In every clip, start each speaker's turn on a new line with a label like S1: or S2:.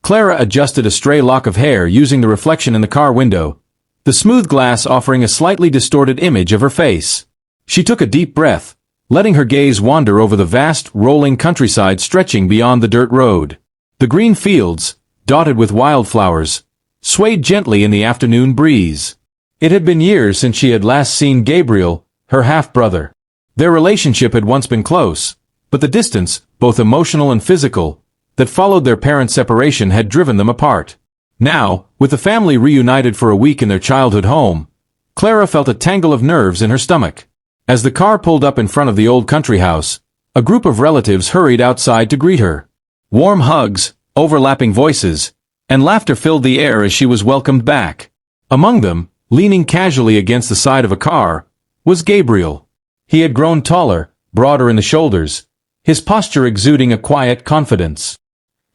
S1: Clara adjusted a stray lock of hair using the reflection in the car window, the smooth glass offering a slightly distorted image of her face. She took a deep breath, letting her gaze wander over the vast, rolling countryside stretching beyond the dirt road. The green fields, dotted with wildflowers, swayed gently in the afternoon breeze. It had been years since she had last seen Gabriel, her half-brother. Their relationship had once been close, but the distance, both emotional and physical, that followed their parents' separation had driven them apart. Now, with the family reunited for a week in their childhood home, Clara felt a tangle of nerves in her stomach. As the car pulled up in front of the old country house, a group of relatives hurried outside to greet her. Warm hugs, overlapping voices, and laughter filled the air as she was welcomed back. Among them, leaning casually against the side of a car, was Gabriel. He had grown taller, broader in the shoulders, his posture exuding a quiet confidence.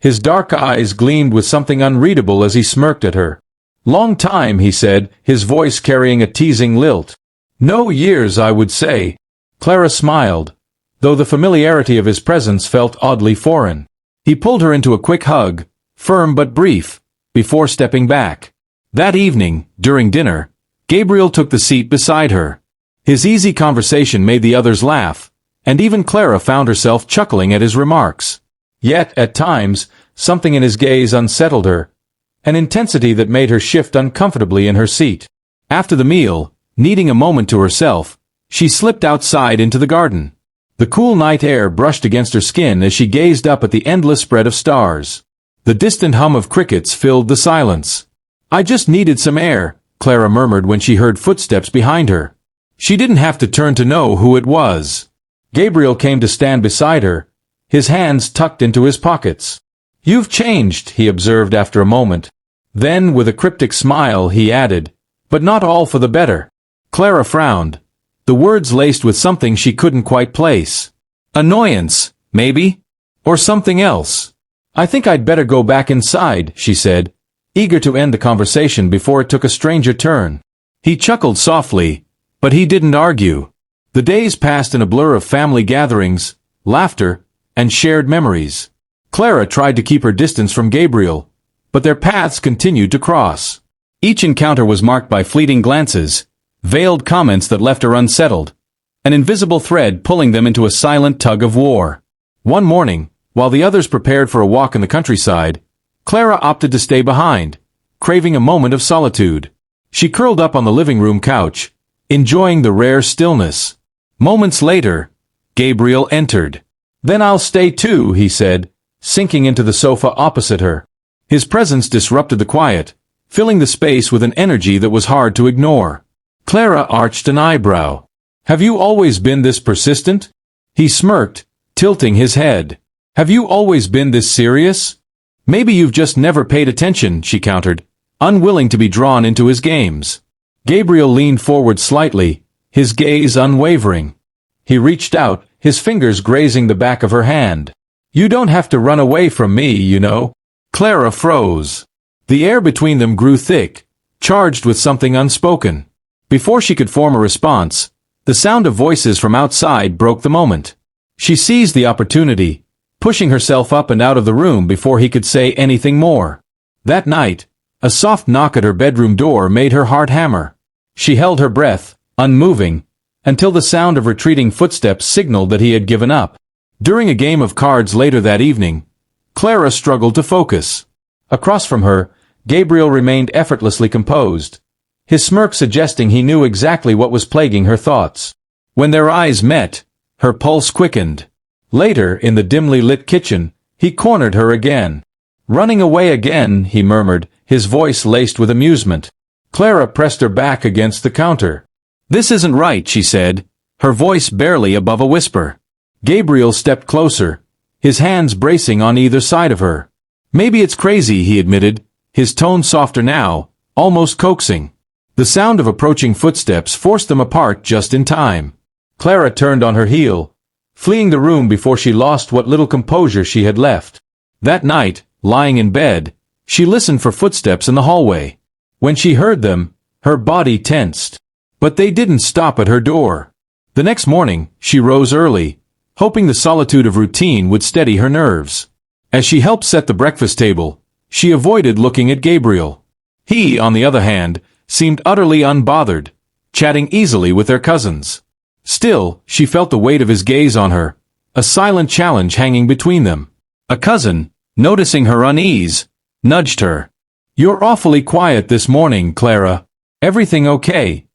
S1: His dark eyes gleamed with something unreadable as he smirked at her. "Long time," he said, his voice carrying a teasing lilt. "No years, I would say." Clara smiled, though the familiarity of his presence felt oddly foreign. He pulled her into a quick hug, firm but brief, before stepping back. That evening, during dinner, Gabriel took the seat beside her. His easy conversation made the others laugh, and even Clara found herself chuckling at his remarks. Yet, at times, something in his gaze unsettled her, an intensity that made her shift uncomfortably in her seat. After the meal, needing a moment to herself, she slipped outside into the garden. The cool night air brushed against her skin as she gazed up at the endless spread of stars. The distant hum of crickets filled the silence. "I just needed some air," Clara murmured when she heard footsteps behind her. She didn't have to turn to know who it was. Gabriel came to stand beside her, his hands tucked into his pockets. "You've changed," he observed after a moment. Then, with a cryptic smile, he added, "But not all for the better." Clara frowned, the words laced with something she couldn't quite place. "Annoyance, maybe? Or something else?" "I think I'd better go back inside," she said, eager to end the conversation before it took a stranger turn. He chuckled softly, but he didn't argue. The days passed in a blur of family gatherings, laughter, and shared memories. Clara tried to keep her distance from Gabriel, but their paths continued to cross. Each encounter was marked by fleeting glances, veiled comments that left her unsettled, an invisible thread pulling them into a silent tug of war. One morning, while the others prepared for a walk in the countryside, Clara opted to stay behind, craving a moment of solitude. She curled up on the living room couch, enjoying the rare stillness. Moments later, Gabriel entered. "Then I'll stay too," he said, sinking into the sofa opposite her. His presence disrupted the quiet, filling the space with an energy that was hard to ignore. Clara arched an eyebrow. "Have you always been this persistent?" He smirked, tilting his head. "Have you always been this serious?" "Maybe you've just never paid attention," she countered, unwilling to be drawn into his games. Gabriel leaned forward slightly, his gaze unwavering. He reached out, his fingers grazing the back of her hand. "You don't have to run away from me, you know." Clara froze. The air between them grew thick, charged with something unspoken. Before she could form a response, the sound of voices from outside broke the moment. She seized the opportunity, pushing herself up and out of the room before he could say anything more. That night, a soft knock at her bedroom door made her heart hammer. She held her breath, unmoving, until the sound of retreating footsteps signaled that he had given up. During a game of cards later that evening, Clara struggled to focus. Across from her, Gabriel remained effortlessly composed, his smirk suggesting he knew exactly what was plaguing her thoughts. When their eyes met, her pulse quickened. Later, in the dimly lit kitchen, he cornered her again. "Running away again," he murmured, his voice laced with amusement. Clara pressed her back against the counter. "This isn't right," she said, her voice barely above a whisper. Gabriel stepped closer, his hands bracing on either side of her. "Maybe it's crazy," he admitted, his tone softer now, almost coaxing. The sound of approaching footsteps forced them apart just in time. Clara turned on her heel, fleeing the room before she lost what little composure she had left. That night, lying in bed, she listened for footsteps in the hallway. When she heard them, her body tensed. But they didn't stop at her door. The next morning, she rose early, hoping the solitude of routine would steady her nerves. As she helped set the breakfast table, She avoided looking at Gabriel. He, on the other hand, seemed utterly unbothered, chatting easily with their cousins. Still, she felt the weight of his gaze on her, a silent challenge hanging between them. A cousin, noticing her unease, nudged her. "You're awfully quiet this morning, Clara. Everything okay?"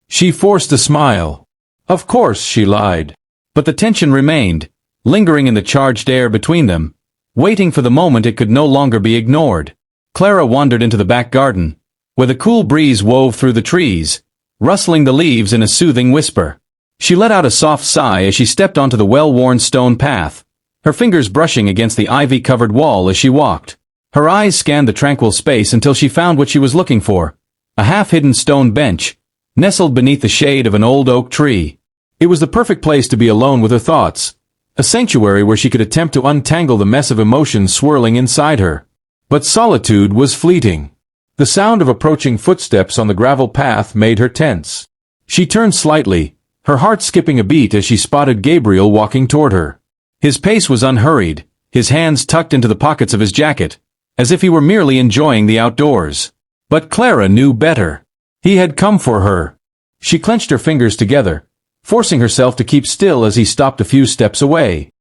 S1: She forced a smile. Of course, she lied. But the tension remained, lingering in the charged air between them, waiting for the moment it could no longer be ignored. Clara wandered into the back garden, where the cool breeze wove through the trees, rustling the leaves in a soothing whisper. She let out a soft sigh as she stepped onto the well-worn stone path, her fingers brushing against the ivy-covered wall as she walked. Her eyes scanned the tranquil space until she found what she was looking for, a half-hidden stone bench, nestled beneath the shade of an old oak tree. It was the perfect place to be alone with her thoughts, a sanctuary where she could attempt to untangle the mess of emotions swirling inside her. But solitude was fleeting. The sound of approaching footsteps on the gravel path made her tense. She turned slightly, her heart skipping a beat as she spotted Gabriel walking toward her. His pace was unhurried, his hands tucked into the pockets of his jacket, as if he were merely enjoying the outdoors. But Clara knew better. He had come for her. She clenched her fingers together, forcing herself to keep still as he stopped a few steps away.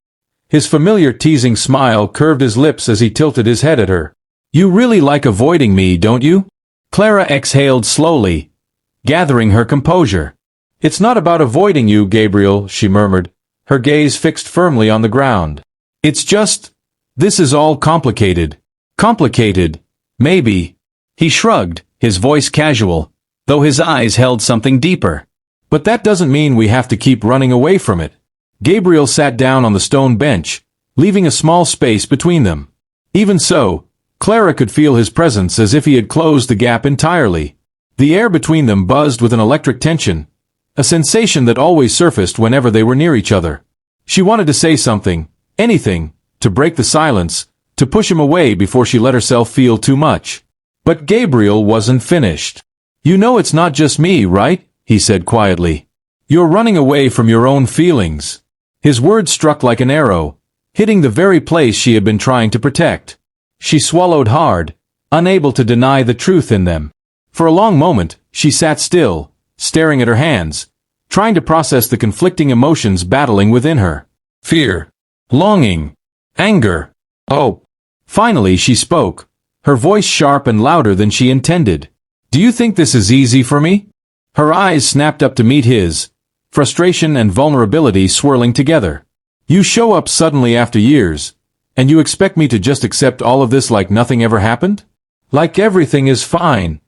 S1: His familiar teasing smile curved his lips as he tilted his head at her. "You really like avoiding me, don't you?" Clara exhaled slowly, gathering her composure. "It's not about avoiding you, Gabriel," she murmured, her gaze fixed firmly on the ground. "It's just, this is all complicated." "Complicated? Maybe." He shrugged, his voice casual, though his eyes held something deeper. "But that doesn't mean we have to keep running away from it." Gabriel sat down on the stone bench, leaving a small space between them. Even so, Clara could feel his presence as if he had closed the gap entirely. The air between them buzzed with an electric tension, a sensation that always surfaced whenever they were near each other. She wanted to say something, anything, to break the silence, to push him away before she let herself feel too much. But Gabriel wasn't finished. "You know it's not just me, right?" he said quietly. "You're running away from your own feelings." His words struck like an arrow, hitting the very place she had been trying to protect. She swallowed hard, unable to deny the truth in them. For a long moment, she sat still, staring at her hands, trying to process the conflicting emotions battling within her. Fear, longing, anger, hope. Finally she spoke, her voice sharp and louder than she intended. "Do you think this is easy for me?" Her eyes snapped up to meet his, frustration and vulnerability swirling together. "You show up suddenly after years, and you expect me to just accept all of this like nothing ever happened? Like everything is fine."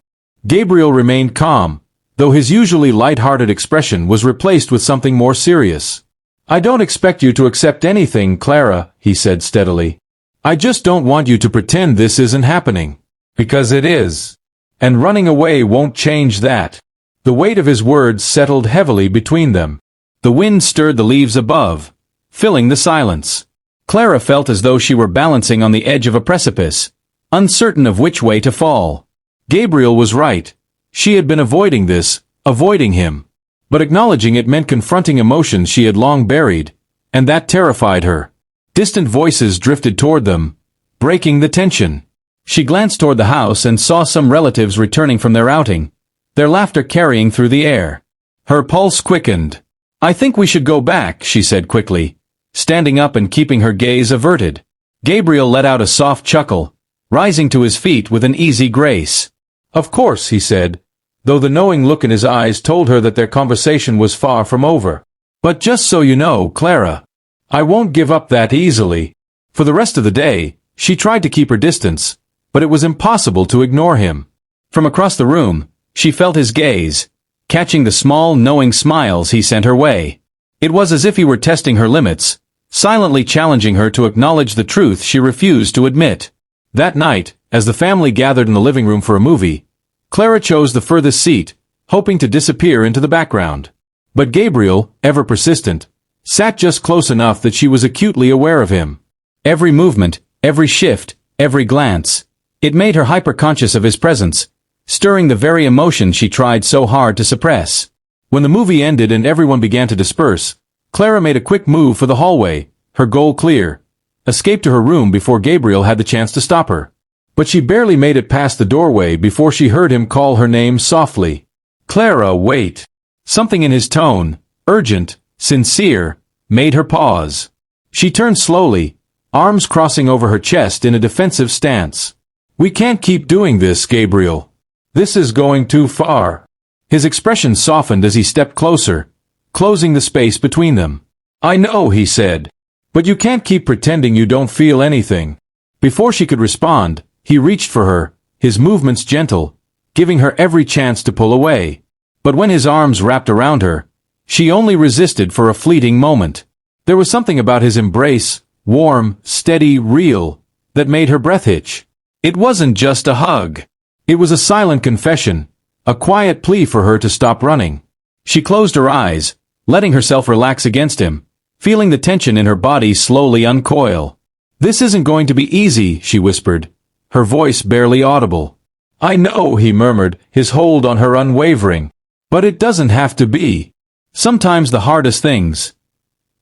S1: Gabriel remained calm, though his usually light-hearted expression was replaced with something more serious. "I don't expect you to accept anything, Clara," he said steadily. "I just don't want you to pretend this isn't happening. Because it is. And running away won't change that." The weight of his words settled heavily between them. The wind stirred the leaves above, filling the silence. Clara felt as though she were balancing on the edge of a precipice, uncertain of which way to fall. Gabriel was right. She had been avoiding this, avoiding him. But acknowledging it meant confronting emotions she had long buried, and that terrified her. Distant voices drifted toward them, breaking the tension. She glanced toward the house and saw some relatives returning from their outing, their laughter carrying through the air. Her pulse quickened. "I think we should go back," she said quickly, standing up and keeping her gaze averted. Gabriel let out a soft chuckle, rising to his feet with an easy grace. "Of course," he said, though the knowing look in his eyes told her that their conversation was far from over. "But just so you know, Clara, I won't give up that easily." For the rest of the day, she tried to keep her distance, but it was impossible to ignore him. From across the room, she felt his gaze, catching the small, knowing smiles he sent her way. It was as if he were testing her limits, silently challenging her to acknowledge the truth she refused to admit. That night, as the family gathered in the living room for a movie, Clara chose the furthest seat, hoping to disappear into the background. But Gabriel, ever persistent, sat just close enough that she was acutely aware of him. Every movement, every shift, every glance, it made her hyper-conscious of his presence, stirring the very emotion she tried so hard to suppress. When the movie ended and everyone began to disperse, Clara made a quick move for the hallway, her goal clear: escape to her room before Gabriel had the chance to stop her. But she barely made it past the doorway before she heard him call her name softly. "Clara, wait." Something in his tone, urgent, sincere, made her pause. She turned slowly, arms crossing over her chest in a defensive stance. "We can't keep doing this, Gabriel. This is going too far." His expression softened as he stepped closer, closing the space between them. "I know," he said. "But you can't keep pretending you don't feel anything." Before she could respond, he reached for her, his movements gentle, giving her every chance to pull away. But when his arms wrapped around her, she only resisted for a fleeting moment. There was something about his embrace, warm, steady, real, that made her breath hitch. It wasn't just a hug. It was a silent confession, a quiet plea for her to stop running. She closed her eyes, letting herself relax against him, feeling the tension in her body slowly uncoil. "This isn't going to be easy," she whispered, her voice barely audible. "I know," he murmured, his hold on her unwavering. "But it doesn't have to be. Sometimes the hardest things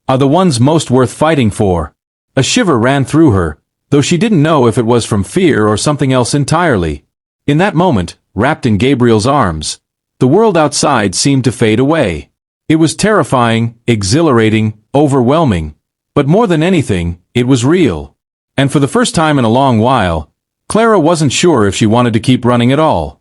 S1: are the ones most worth fighting for." A shiver ran through her, though she didn't know if it was from fear or something else entirely. In that moment, wrapped in Gabriel's arms, the world outside seemed to fade away. It was terrifying, exhilarating, overwhelming, but more than anything, it was real. And for the first time in a long while, Clara wasn't sure if she wanted to keep running at all.